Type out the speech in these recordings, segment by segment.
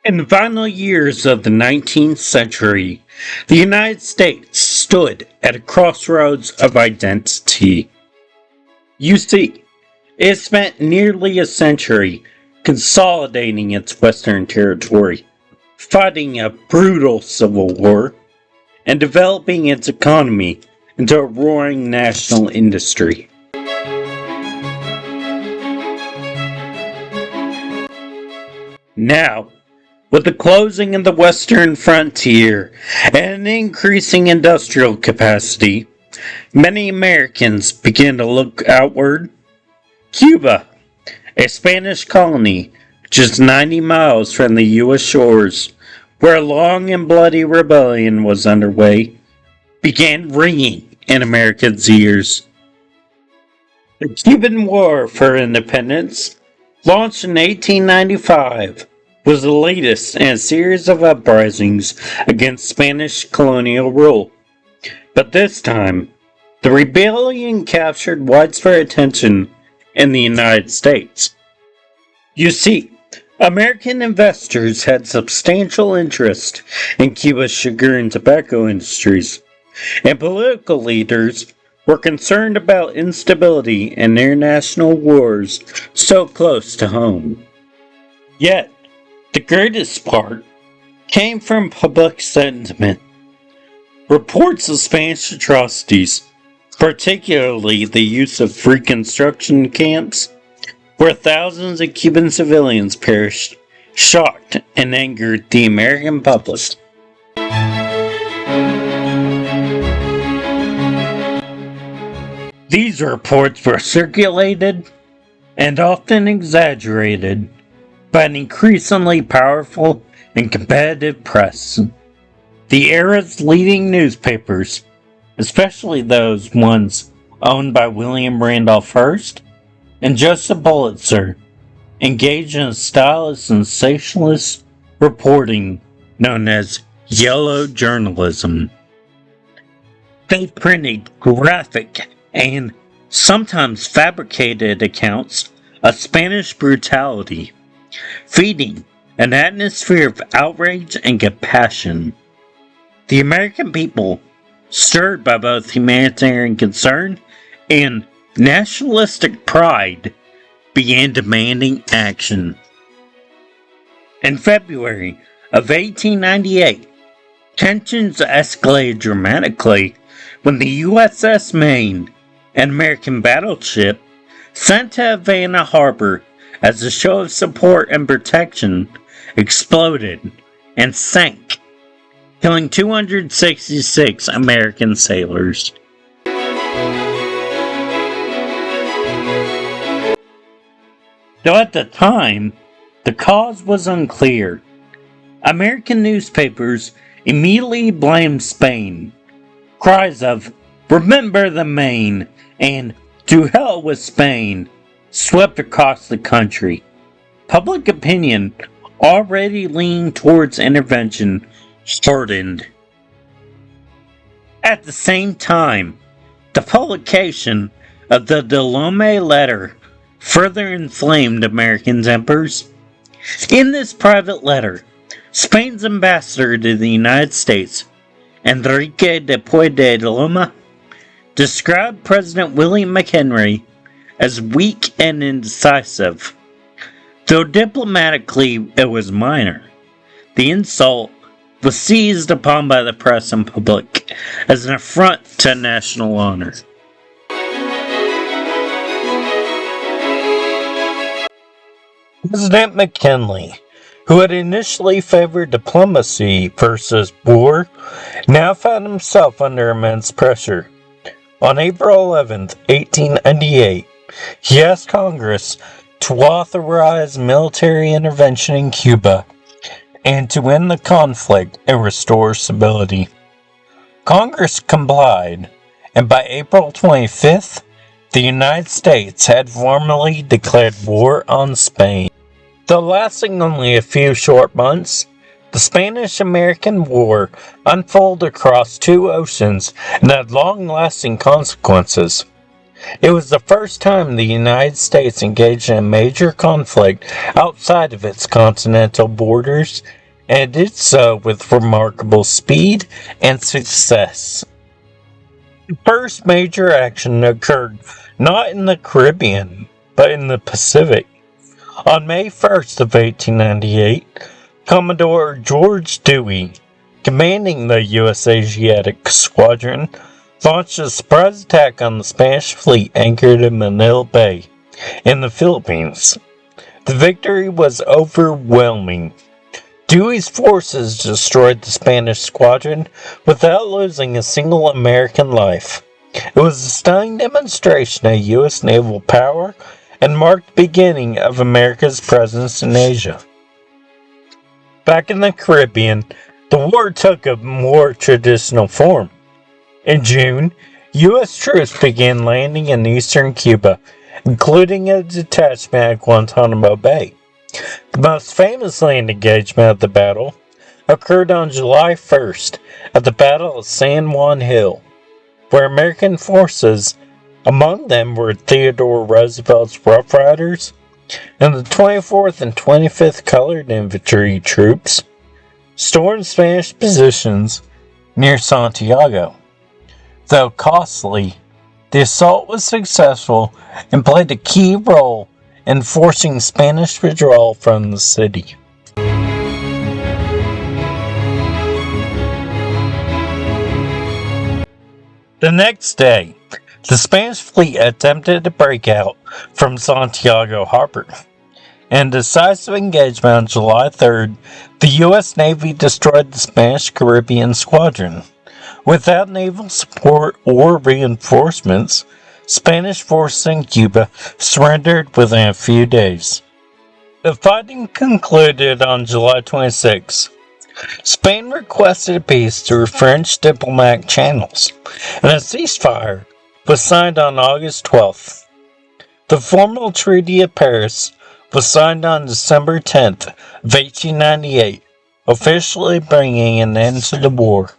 In the final years of the 19th century, the United States stood at a crossroads of identity. You see, it spent nearly a century consolidating its western territory, fighting a brutal civil war, and developing its economy into a roaring national industry. Now, with the closing of the western frontier and an increasing industrial capacity, many Americans began to look outward. Cuba, a Spanish colony just 90 miles from the U.S. shores, where a long and bloody rebellion was underway, began ringing in Americans' ears. The Cuban War for Independence, launched in 1895, was the latest in a series of uprisings against Spanish colonial rule. But this time, the rebellion captured widespread attention in the United States. You see, American investors had substantial interest in Cuba's sugar and tobacco industries, and political leaders were concerned about instability and international wars so close to home. Yet, the greatest part came from public sentiment. Reports of Spanish atrocities, particularly the use of reconstruction camps, where thousands of Cuban civilians perished, shocked and angered the American public. These reports were circulated and often exaggerated by an increasingly powerful and competitive press. The era's leading newspapers, especially those ones owned by William Randolph Hearst and Joseph Pulitzer, engaged in a style of sensationalist reporting known as yellow journalism. They printed graphic and sometimes fabricated accounts of Spanish brutality, feeding an atmosphere of outrage and compassion. The American people, stirred by both humanitarian concern and nationalistic pride, began demanding action. In February of 1898, tensions escalated dramatically when the USS Maine, an American battleship, sent to Havana Harbor as a show of support and protection, exploded and sank, killing 266 American sailors. Though at the time, the cause was unclear. American newspapers immediately blamed Spain. Cries of "Remember the Maine" and "To hell with Spain" swept across the country. Public opinion, already leaning towards intervention, hardened. At the same time, the publication of the Delaunay letter further inflamed American tempers. In this private letter, Spain's ambassador to the United States, Enrique de Puey de Loma, described President William McHenry as weak and indecisive. Though diplomatically it was minor, the insult was seized upon by the press and public as an affront to national honor. President McKinley, who had initially favored diplomacy versus war, now found himself under immense pressure. On April 11, 1898, he asked Congress to authorize military intervention in Cuba and to end the conflict and restore stability. Congress complied, and by April 25th, the United States had formally declared war on Spain. Though lasting only a few short months, the Spanish-American War unfolded across two oceans and had long-lasting consequences. It was the first time the United States engaged in a major conflict outside of its continental borders and did so with remarkable speed and success. The first major action occurred not in the Caribbean, but in the Pacific. On May 1st of 1898, Commodore George Dewey, commanding the U.S. Asiatic Squadron, launched a surprise attack on the Spanish fleet anchored in Manila Bay in the Philippines. The victory was overwhelming. Dewey's forces destroyed the Spanish squadron without losing a single American life. It was a stunning demonstration of U.S. naval power and marked the beginning of America's presence in Asia. Back in the Caribbean, the war took a more traditional form. In June, U.S. troops began landing in eastern Cuba, including a detachment at Guantanamo Bay. The most famous land engagement of the battle occurred on July 1st at the Battle of San Juan Hill, where American forces, among them were Theodore Roosevelt's Rough Riders and the 24th and 25th Colored Infantry Troops, stormed Spanish positions near Santiago. Though costly, the assault was successful and played a key role in forcing Spanish withdrawal from the city. The next day, the Spanish fleet attempted to break out from Santiago Harbor. In a decisive engagement on July 3rd, the U.S. Navy destroyed the Spanish Caribbean Squadron. Without naval support or reinforcements, Spanish forces in Cuba surrendered within a few days. The fighting concluded on July 26. Spain requested peace through French diplomatic channels, and a ceasefire was signed on August 12th. The formal Treaty of Paris was signed on December 10th of 1898, officially bringing an end to the war.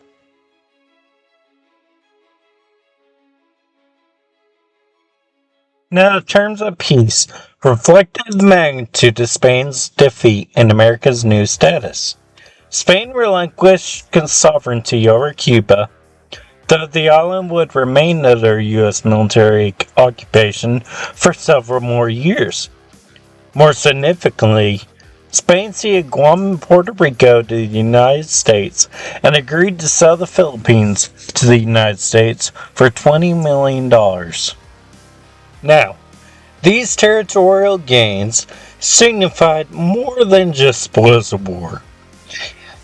Now, the terms of peace reflected the magnitude of Spain's defeat and America's new status. Spain relinquished sovereignty over Cuba, though the island would remain under U.S. military occupation for several more years. More significantly, Spain ceded Guam and Puerto Rico to the United States and agreed to sell the Philippines to the United States for $20 million. Now, these territorial gains signified more than just spoils of war.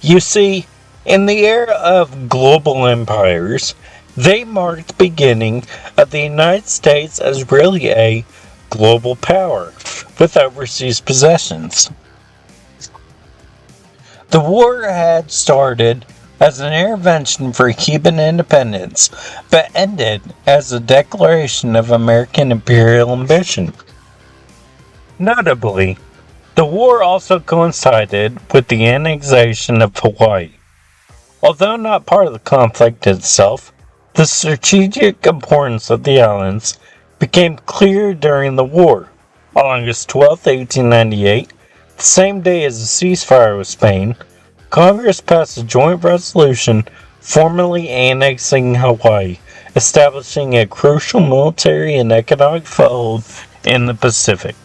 You see, in the era of global empires, they marked the beginning of the United States as really a global power with overseas possessions. The war had started as an intervention for Cuban independence, but ended as a declaration of American imperial ambition. Notably, the war also coincided with the annexation of Hawaii. Although not part of the conflict itself, the strategic importance of the islands became clear during the war. On August 12, 1898, the same day as the ceasefire with Spain, Congress passed a joint resolution formally annexing Hawaii, establishing a crucial military and economic foothold in the Pacific.